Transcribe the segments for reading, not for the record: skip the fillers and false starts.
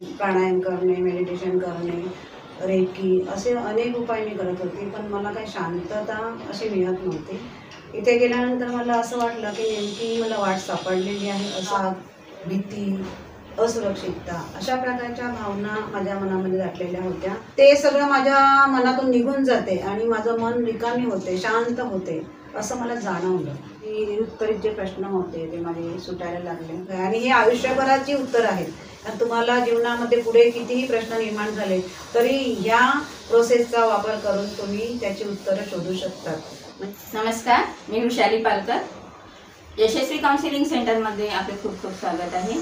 प्राणायाम करणे, मेडिटेशन करणे, रेकी असे अनेक उपाय मी करत होते, पण मला काही शांतता अशी मिळत नव्हती. इथे गेल्यानंतर मला असं वाटलं की नेमकी मला वाट सापडलेली आहे. असा भीती, असुरक्षितता अशा प्रकारच्या भावना माझ्या मनामध्ये दाटलेल्या होत्या. ते सगळं माझ्या मनातून निघून जाते आणि माझं मन रिकामी होते, शांत होते असं मला जाणवलं. की निरुत्तरित जे प्रश्न होते ते माझे सुटायला लागले आणि ही आयुष्यभराची उत्तर आहेत. कारण तुम्हाला जीवनामध्ये पुढे कितीही प्रश्न निर्माण झाले तरी ह्या प्रोसेसचा वापर करून तुम्ही त्याची उत्तरं शोधू शकतात. नमस्कार, मी वृषाली पालकर. यशस्वी काउन्सिलिंग सेंटरमध्ये आपले खूप खूप स्वागत आहे.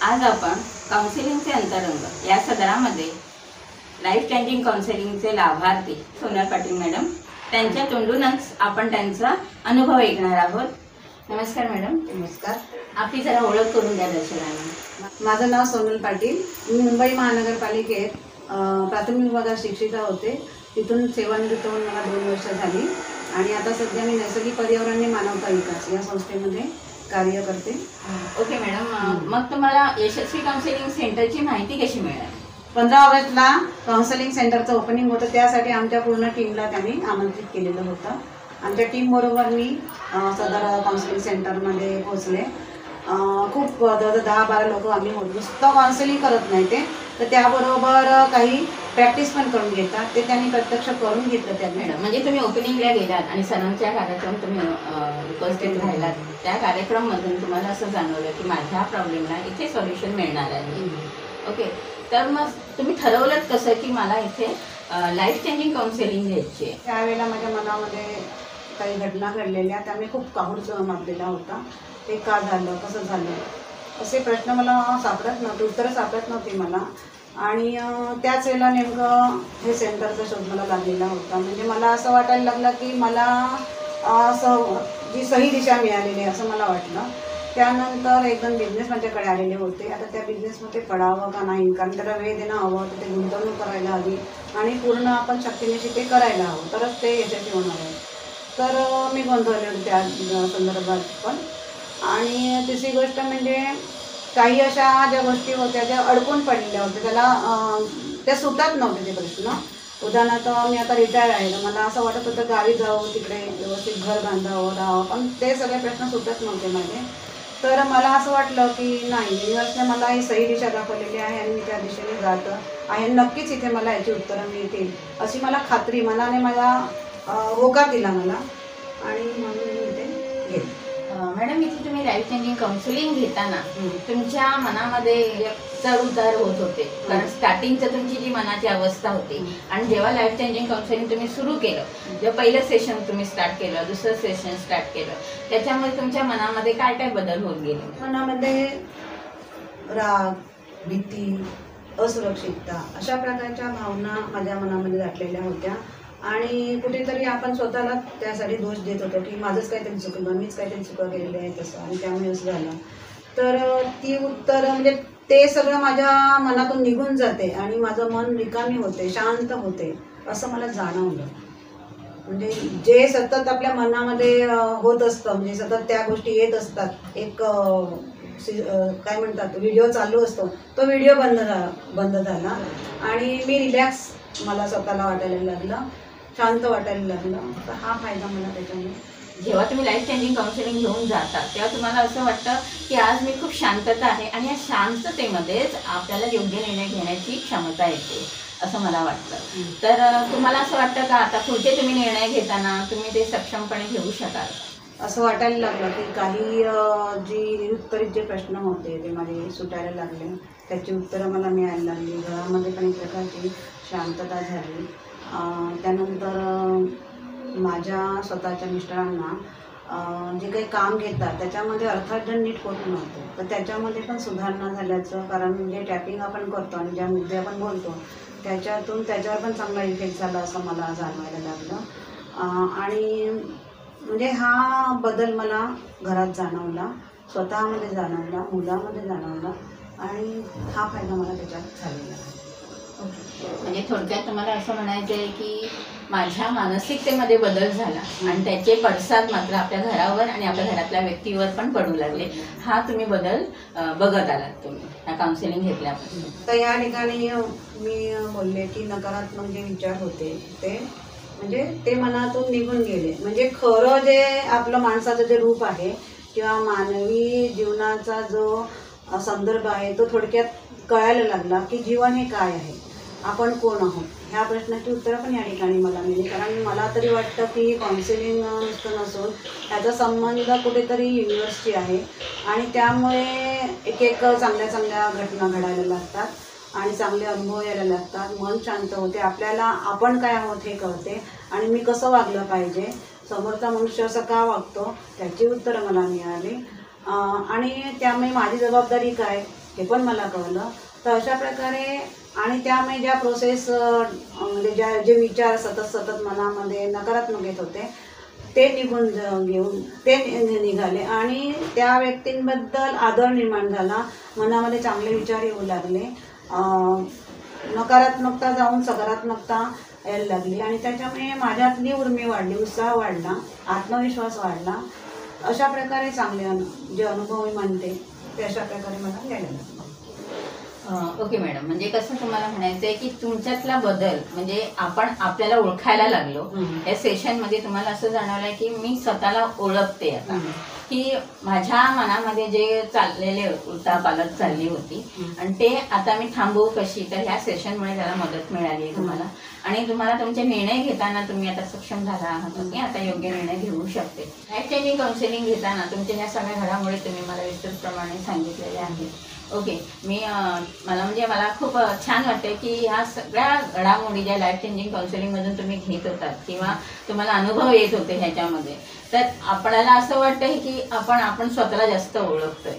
आज आपण काउन्सिलिंगचे अंतरंग या सदरामध्ये लाईफ चेंजिंग काउन्सिलिंगचे लाभार्थी सोनल पाटील मॅडम त्यांच्या तोंडूनच आपण त्यांचा अनुभव ऐकणार आहोत. नमस्कार मॅडम. नमस्कार. आपली जरा ओळख करून द्या दर्शकांना. माझं नाव सोनल पाटील. मी मुंबई महानगरपालिकेत प्राथमिक विभागात शिक्षिका होते. तिथून सेवानिवृत्त होऊन मला 2 वर्ष झाली आणि आता सध्या मी नैसर्गिक पर्यावरण आणि मानवता विकास या संस्थेमध्ये कार्य करते. ओके मॅडम, मग तुम्हाला यशस्वी काउन्सिलिंग सेंटरची माहिती कशी मिळाली? 15 ऑगस्टला काउन्सिलिंग सेंटरचं ओपनिंग होतं, त्यासाठी आमच्या पूर्ण टीमला त्यांनी आमंत्रित केलेलं होतं. आमच्या टीमबरोबर मी सदर काउन्सिलिंग सेंटरमध्ये पोहोचले. खूप 10-12 लोक आम्ही होतो. नुसतं काउन्सिलिंग करत नाही ते, तर त्याबरोबर काही प्रॅक्टिस पण करून घेतात. ते त्यांनी प्रत्यक्ष करून घेतलं त्यांनी. मॅडम, म्हणजे तुम्ही ओपनिंगला गेलात आणि सरांच्या कार्यक्रम तुम्ही उपस्थित राहिलात. त्या कार्यक्रममधून तुम्हाला असं जाणवलं की माझ्या प्रॉब्लेमला इथे सोल्युशन मिळणार आहे. ओके, तर मग तुम्ही ठरवलं कसं की मला इथे लाईफ चेंजिंग काउन्सिलिंग घ्यायची आहे? त्यावेळेला माझ्या मनामध्ये काही घटना घडलेल्या, त्यामुळे खूप काहूर मारलेला होता. ते का झालं, कसं झालं असे प्रश्न मला सापडत नव्हते, उत्तरं सापडत नव्हती मला. आणि त्याच वेळेला नेमकं हे सेंटरचा शोध मला लागलेला होता. म्हणजे मला असं वाटायला लागलं की मला असं जी सही दिशा मिळालेली आहे असं मला वाटलं. त्यानंतर एकदम बिझनेस माझ्याकडे आलेले होते. आता त्या बिझनेसमध्ये पडावं का नाही, कारण त्याला वेळ देणं हवं, तर ते गुंतवणूक करायला हवी आणि पूर्ण आपण शक्तीनिशी ते करायला हवं, तरच ते यशस्वी होणार आहे. तर मी गोंधळले होते त्या संदर्भात पण. आणि तिसरी गोष्ट म्हणजे काही अशा ज्या गोष्टी होत्या ज्या अडकून पडलेल्या होत्या, त्याला त्या सुटत नव्हते ते प्रश्न. उदाहरणार्थ मी आता रिटायर आहे, तर मला असं वाटत होतं गावी जावं, तिकडे व्यवस्थित घर बांधावं, राहावं, पण ते सगळे प्रश्न सुटत नव्हते माझे. तर मला असं वाटलं की नाही, युनिव्हर्सने मला ही सही दिशा दाखवलेली आहे आणि मी त्या दिशेने जात आहे. नक्कीच इथे मला याची उत्तरं मिळतील अशी मला खात्री, मनाने मला होकार दिला मला, आणि म्हणून मी इथे गेले. मॅडम, इथे तुम्ही लाईफ चेंजिंग काउन्सिलिंग घेताना तुमच्या मनामध्ये चढ उतार होत होते, कारण स्टार्टिंगचं तुमची जी मनाची अवस्था होती आणि जेव्हा लाईफ चेंजिंग काउन्सिलिंग तुम्ही सुरू केलं, जेव्हा पहिलं सेशन तुम्ही स्टार्ट केलं, दुसरं सेशन स्टार्ट केलं, त्याच्यामध्ये तुमच्या मनामध्ये काय काय बदल होत गेले? मनामध्ये राग, भीती, असुरक्षितता अशा प्रकारच्या भावना माझ्या मनामध्ये दाटलेल्या होत्या. आणि कुठेतरी आपण स्वतःला त्यासाठी दोष देत होतो की माझंच काहीतरी चुकलं, मीच काहीतरी चुका केलेली आहे तसं, आणि त्यामुळे असं झालं. तर ती उत्तरं म्हणजे ते सगळं माझ्या मनातून निघून जाते आणि माझं मन रिकामी होते, शांत होते असं मला जाणवलं. म्हणजे जे सतत आपल्या मनामध्ये होत असतं, म्हणजे सतत त्या गोष्टी येत असतात, एक काय म्हणतात व्हिडिओ चालू असतो, तो व्हिडिओ बंद झाला आणि मी रिलॅक्स मला स्वतःला वाटायला लागलं, शांत वाटायला लागलं. तर हा फायदा मला त्याच्यामुळे. जेव्हा तुम्ही लाईफ चेंजिंग काउन्सिलिंग घेऊन जाता तेव्हा तुम्हाला असं वाटतं की आज मी खूप शांतता आहे आणि या शांततेमध्येच आपल्याला योग्य निर्णय घेण्याची क्षमता येते असं मला वाटतं. तर तुम्हाला असं वाटतं का आता पुढचे तुम्ही निर्णय घेताना तुम्ही ते सक्षमपणे घेऊ शकाल? असं वाटायला लागलं की काही जी निरुत्तरित जे प्रश्न होते ते माझे सुटायला लागले, त्याची उत्तरं मला मिळायला लागली. घरामध्ये पण एक प्रकारची शांतता झाली. त्यानंतर माझ्या स्वतःच्या मिस्टरांना जे काही काम घेतात त्याच्यामध्ये अर्थार्जन नीट होत नव्हतं, तर त्याच्यामध्ये पण सुधारणा झाल्याचं, कारण जे टॅपिंग आपण करतो आणि ज्या मुद्दे आपण बोलतो त्याच्यातून त्याच्यावर पण चांगला इफेक्ट झाला असं मला जाणवायला लागलं. आणि म्हणजे हा बदल मला घरात जाणवला, स्वतःमध्ये जाणवला, मुलामध्ये जाणवला, आणि हा फायदा मला त्याच्यात झालेला आहे. म्हणजे थोडक्यात तुम्हाला असं म्हणायचं आहे की माझ्या मानसिकतेमध्ये बदल झाला आणि त्याचे पडसाद मात्र आपल्या घरावर आणि आपल्या घरातल्या व्यक्तीवर पण पडू लागले. हा तुम्ही बदल बघत आलात तुम्ही ह्या काउन्सिलिंग घेतल्यापासून. तर या ठिकाणी मी बोलले की नकारात्मक जे विचार होते ते म्हणजे ते मनातून निघून गेले. म्हणजे खरं जे आपलं माणसाचं जे रूप आहे किंवा मानवी जीवनाचा जो संदर्भ आहे तो थोडक्यात कळायला लागला की जीवन हे काय आहे, आपण कोण आहोत, ह्या प्रश्नाची उत्तरं पण या ठिकाणी मला मिळली. कारण मला तरी वाटतं की काउन्सिलिंग नुसतं नसून त्याचा संबंध कुठेतरी युनिव्हर्सची आहे आणि त्यामुळे एक एक चांगल्या चांगल्या घटना घडायला लागतात आणि चांगले अनुभव यायला लागतात. मन शांत होते, आपल्याला आपण काय आहोत हे कळते आणि मी कसं वागलं पाहिजे, समोरचा मनुष्य असं का वागतो त्याची उत्तरं मला मिळाली आणि त्यामुळे माझी जबाबदारी काय हे पण मला कळलं. तर अशा प्रकारे आणि त्यामुळे ज्या प्रोसेस म्हणजे जे विचार सतत मनामध्ये नकारात्मक येत होते ते निघून घेऊन ते निघाले आणि त्या व्यक्तींबद्दल आदर निर्माण झाला, मनामध्ये चांगले विचार येऊ लागले, नकारात्मकता जाऊन सकारात्मकता यायला लागली आणि त्याच्यामुळे माझ्यातली उर्मी वाढली, उत्साह वाढला, आत्मविश्वास वाढला. अशा प्रकारे चांगले जे अनुभव मी म्हणते ते अशा प्रकारे मला घ्यायला लागले. ओके मॅडम, म्हणजे कसं तुम्हाला म्हणायचं आहे की तुमच्यातला बदल म्हणजे आपण आपल्याला ओळखायला लागलो. या सेशनमध्ये तुम्हाला असं जाणवलं की मी स्वतःला ओळखते आता, की माझ्या मनामध्ये जे चाललेले उलटापालट चालली होती आणि ते आता मी थांबवू कशी. तर ह्या सेशनमुळे त्याला मदत मिळाली आहे तुम्हाला आणि तुम्हाला तुमचे निर्णय घेताना तुम्ही आता सक्षम झाला आहात की आता योग्य निर्णय घेऊ शकते. लाईफ चेंजिंग काउन्सिलिंग घेताना तुमच्या ह्या सगळ्या घडामोडी तुम्ही मला विस्तृतप्रमाणे सांगितलेले आहेत. ओके, मला खूप छान वाटतं की ह्या सगळ्या घडामोडी ज्या लाईफ चेंजिंग काउन्सिलिंगमधून तुम्ही घेत होतात किंवा तुम्हाला अनुभव येत होते ह्याच्यामध्ये, तर आपल्याला असं वाटतं की आपण स्वतःला जास्त ओळखतोय.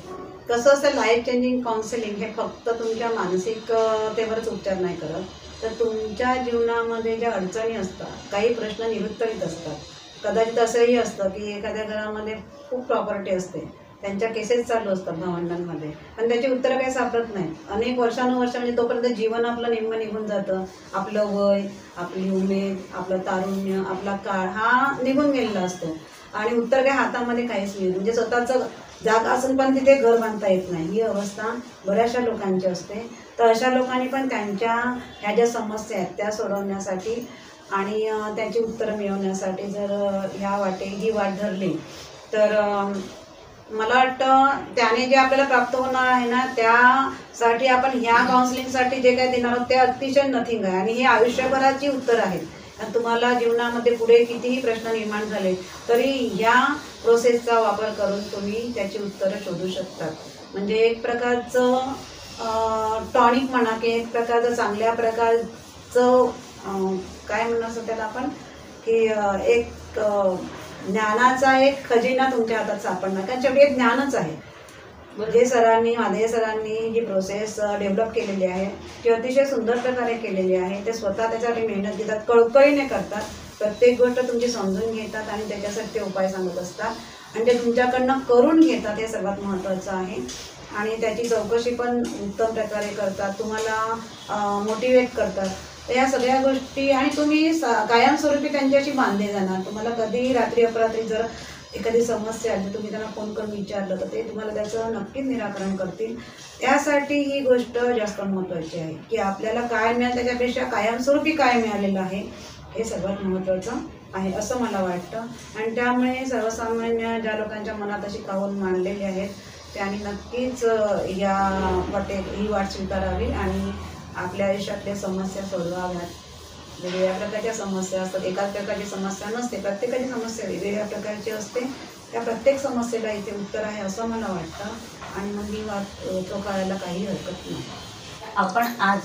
कसं असतं, लाईफ चेंजिंग काउन्सिलिंग हे फक्त तुमच्या मानसिकतेवरच उपचार नाही करत, तर तुमच्या जीवनामध्ये ज्या अडचणी असतात, काही प्रश्न निरुत्तरित असतात. कदाचित असंही असतं की एखाद्या घरामध्ये खूप प्रॉपर्टी असते, त्यांच्या केसेस चालू असतात भावंडांमध्ये, पण त्याची उत्तरं काही सापडत नाही. अनेक वर्षानुवर्ष म्हणजे तोपर्यंत जीवन आपलं निम्म निघून जातं, आपलं वय, आपली उमेद, आपलं तारुण्य, आपला काळ हा निघून गेलेला असतो आणि उत्तर काही हातामध्ये काहीच नाही. म्हणजे स्वतःचं जागा असून पण तिथे घर बांधता येत नाही, ही अवस्था बऱ्याचशा लोकांची असते. तर अशा लोकांनी पण त्यांच्या ह्या ज्या समस्या आहेत त्या सोडवण्यासाठी आणि त्याची उत्तरं मिळवण्यासाठी जर ही वाट धरली तर मला वाटतं त्याने जे आपल्याला प्राप्त होणार आहे ना, त्यासाठी आपण ह्या काउन्सिलिंगसाठी जे काही देणार आहोत ते अतिशय नथिंग आहे आणि ही आयुष्यभराची उत्तर आहेत. कारण तुम्हाला जीवनामध्ये पुढे कितीही प्रश्न निर्माण झाले तरी ह्या प्रोसेसचा वापर करून तुम्ही त्याची उत्तरं शोधू शकतात. म्हणजे एक प्रकारचं टॉनिक म्हणा की एक प्रकारचं चांगल्या प्रकारचं काय म्हणू असं त्याला आपण की एक ज्ञानाचा एक खजिना तुमच्या हातात सापडणार. कारण शेवटी एक ज्ञानच आहे. जे माधे सरांनी जी प्रोसेस डेव्हलप केलेली आहे ती अतिशय सुंदर प्रकारे केलेली आहे. ते स्वतः त्याच्यासाठी मेहनत घेतात, कळकळीने करतात, प्रत्येक गोष्ट तुमची समजून घेतात आणि त्याच्यासाठी ते उपाय सांगत असतात आणि ते तुमच्याकडनं करून घेतात, हे सर्वात महत्त्वाचं आहे. आणि त्याची चौकशी पण उत्तम प्रकारे करतात, तुम्हाला मोटिवेट करतात. तर या सगळ्या गोष्टी आणि तुम्ही कायमस्वरूपी त्यांच्याशी बांधले जाणार. तुम्हाला कधीही रात्री अपरात्री जर एखादी समस्या आली तुम्ही त्यांना फोन करून विचारलं तर ते तुम्हाला त्याचं नक्कीच निराकरण करतील. त्यासाठी ही गोष्ट जास्त महत्त्वाची आहे की आपल्याला काय मिळालं त्याच्यापेक्षा कायमस्वरूपी काय मिळालेलं आहे हे सर्वात महत्त्वाचं आहे असं मला वाटतं. आणि त्यामुळे सर्वसामान्य ज्या लोकांच्या मनात अशी काहून मांडलेली आहेत त्यांनी नक्कीच ही वाट स्वीकारावी आणि आपल्या आयुष्यातल्या समस्या सोडवाव्यात. वेगवेगळ्या प्रकारच्या समस्या असतात, एकाच प्रकारची समस्या नसते, प्रत्येकाची समस्या वेगवेगळ्या प्रकारची असते. त्या प्रत्येक समस्येला इथे उत्तर आहे असं मला वाटतं आणि मग ही वाट चोखाळायला काही हरकत नाही. आपण आज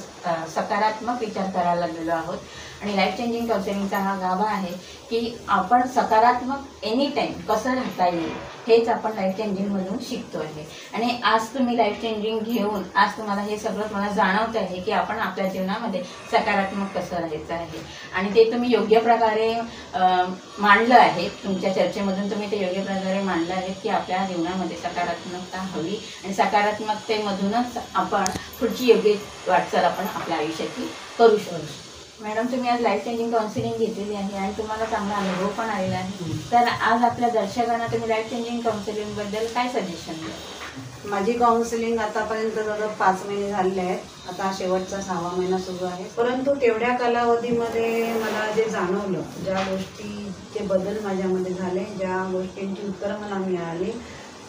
सकारात्मक विचार करायला लागलेलो आहोत आणि लाईफ चेंजिंग काउन्सिलिंगचा हा गाभा आहे की आपण सकारात्मक एनी टाईम कसं राहता येईल हेच आपण लाईफ चेंजिंगमधून शिकतो आहे. आणि आज तुम्ही लाईफ चेंजिंग घेऊन आज तुम्हाला हे सगळं मला जाणवतं आहे की आपण आपल्या जीवनामध्ये सकारात्मक कसं राहायचं आहे आणि ते तुम्ही योग्य प्रकारे मांडलं आहे. तुमच्या चर्चेमधून तुम्ही ते योग्य प्रकारे मांडलं आहे की आपल्या जीवनामध्ये सकारात्मकता हवी आणि सकारात्मकतेमधूनच आपण पुढची योग्य वाटचाल आपण आपल्या आयुष्याची करू शकतो. मॅडम, तुम्ही आज लाईफ चेंजिंग काउन्सिलिंग घेतलेली आहे आणि तुम्हाला चांगला अनुभव पण आलेला आहे. तर आज आपल्या दर्शकांना तुम्ही लाईफ चेंजिंग काउन्सिलिंगबद्दल काय सजेशन द्याल? माझी काउन्सिलिंग आतापर्यंत जवळ 5 महिने झालेले आहेत. आता शेवटचा 6वा महिना सुरू आहे. परंतु तेवढ्या कालावधीमध्ये मला जे जाणवलं, ज्या गोष्टीचे बदल माझ्यामध्ये झाले, ज्या गोष्टींची उत्तरं मला मिळाली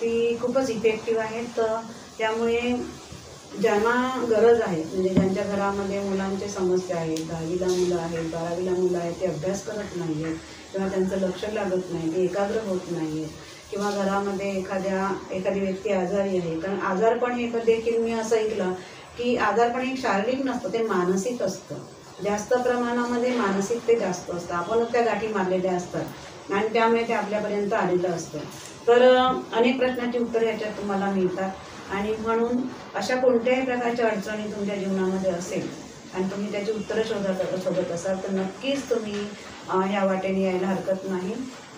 ती खूपच इफेक्टिव्ह आहेत. त्यामुळे ज्यांना गरज आहे, म्हणजे ज्यांच्या घरामध्ये मुलांचे समस्या आहेत, 10वीला मुलं आहेत, 12वीला मुलं आहेत, ते अभ्यास करत नाही आहेत किंवा त्यांचं लक्ष लागत नाही, ते एकाग्र होत नाही आहेत, किंवा घरामध्ये एखादी व्यक्ती आजारी आहे. कारण आजारपण हे देखील मी असं ऐकलं की आजारपण एक शारीरिक नसतं, ते मानसिक असतं. जास्त प्रमाणामध्ये मानसिक ते जास्त असतं. आपणच त्या गाठी मारलेल्या असतात आणि त्यामुळे ते आपल्यापर्यंत आलेलं असतं. तर अनेक प्रश्नांची उत्तरं ह्याच्यात तुम्हाला मिळतात. आणि म्हणून अशा कोणत्याही प्रकारच्या अडचणी तुमच्या जीवनामध्ये असेल आणि तुम्ही त्याची उत्तरं शोधत असाल तर नक्कीच तुम्ही ह्या वाटेने यायला हरकत नाही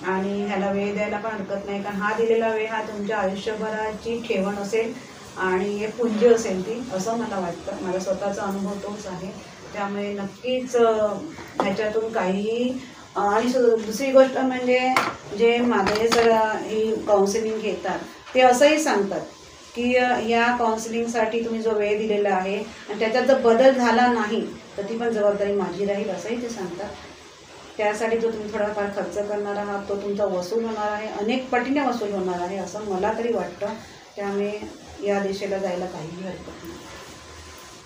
आणि ह्याला वेळ द्यायला पण हरकत नाही. कारण हा दिलेला वेळ हा तुमच्या आयुष्यभराची ठेवण असेल आणि हे पुंज असेल ती, असं मला वाटतं. माझा स्वतःचा अनुभव तोच आहे. त्यामुळे नक्कीच ह्याच्यातून काहीही आणि दुसरी गोष्ट म्हणजे जे माझे सर ही काउन्सिलिंग घेतात ते असंही सांगतात की या काउन्सिलिंगसाठी तुम्ही जो वेळ दिलेला आहे आणि त्याच्यात जर बदल झाला नाही तर ती पण जबाबदारी माझी राहील, असंही ते सांगतात. त्यासाठी जो तुम्ही थोडाफार खर्च करणार आहात तो तुमचा वसूल होणार आहे, अनेक पटीने वसूल होणार आहे, असं मला तरी वाटतं. त्यामुळे या दिशेला जायला काहीही हरकत नाही.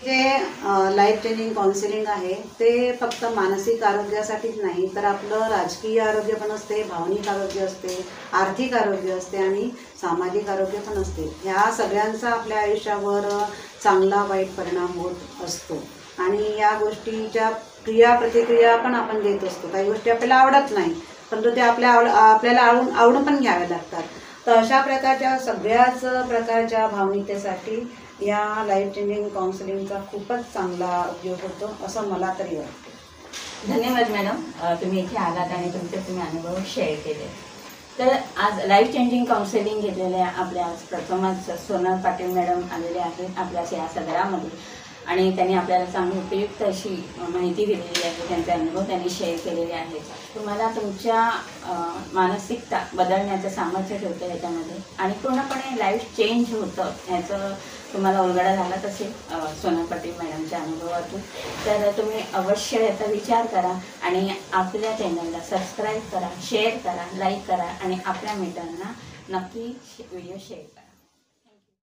जे लाईफ चेंजिंग काउन्सिलिंग आहे ते फक्त मानसिक आरोग्यासाठीच नाही, तर आपलं राजकीय आरोग्य पण असते, भावनिक आरोग्य असते, आर्थिक आरोग्य असते आणि सामाजिक आरोग्य पण असते. ह्या सगळ्यांचा आपल्या आयुष्यावर चांगला वाईट परिणाम होत असतो आणि या गोष्टीच्या प्रतिक्रिया पण आपण देत असतो. काही गोष्टी आपल्याला आवडत नाही, परंतु ते आपल्याला आवडून पण घ्याव्या लागतात. तर अशा प्रकारच्या सगळ्याच प्रकारच्या भावनिकतेसाठी या लाईफ चेंजिंग काउन्सिलिंगचा खूपच चांगला उपयोग होतो, असं मला तरी वाटतं. धन्यवाद मॅडम, तुम्ही इथे आलात आणि तुम्ही अनुभव शेअर केले. तर आज लाईफ चेंजिंग काउन्सिलिंग घेतलेल्या आपल्या प्रथमच सोनल पाटील मॅडम आलेले आहेत आपल्या या सदरामध्ये आणि त्यांनी आपल्याला चांगली उपयुक्त अशी माहिती दिलेली आहे. त्यांचे अनुभव त्यांनी शेअर केलेले आहेत. तुम्हाला तुमच्या मानसिकता बदलण्याचं सामर्थ्य ठेवतं याच्यामध्ये आणि पूर्णपणे लाईफ चेंज होतं ह्याचं तुम्हाला उलगडा झालाच असेल सोनल पाटील मॅडमच्या अनुभवातून. तर तुम्ही अवश्य याचा विचार करा आणि आपल्या चॅनलला सबस्क्राईब करा, शेअर करा, लाईक करा आणि आपल्या मित्रांना नक्की व्हिडिओ शेअर करा.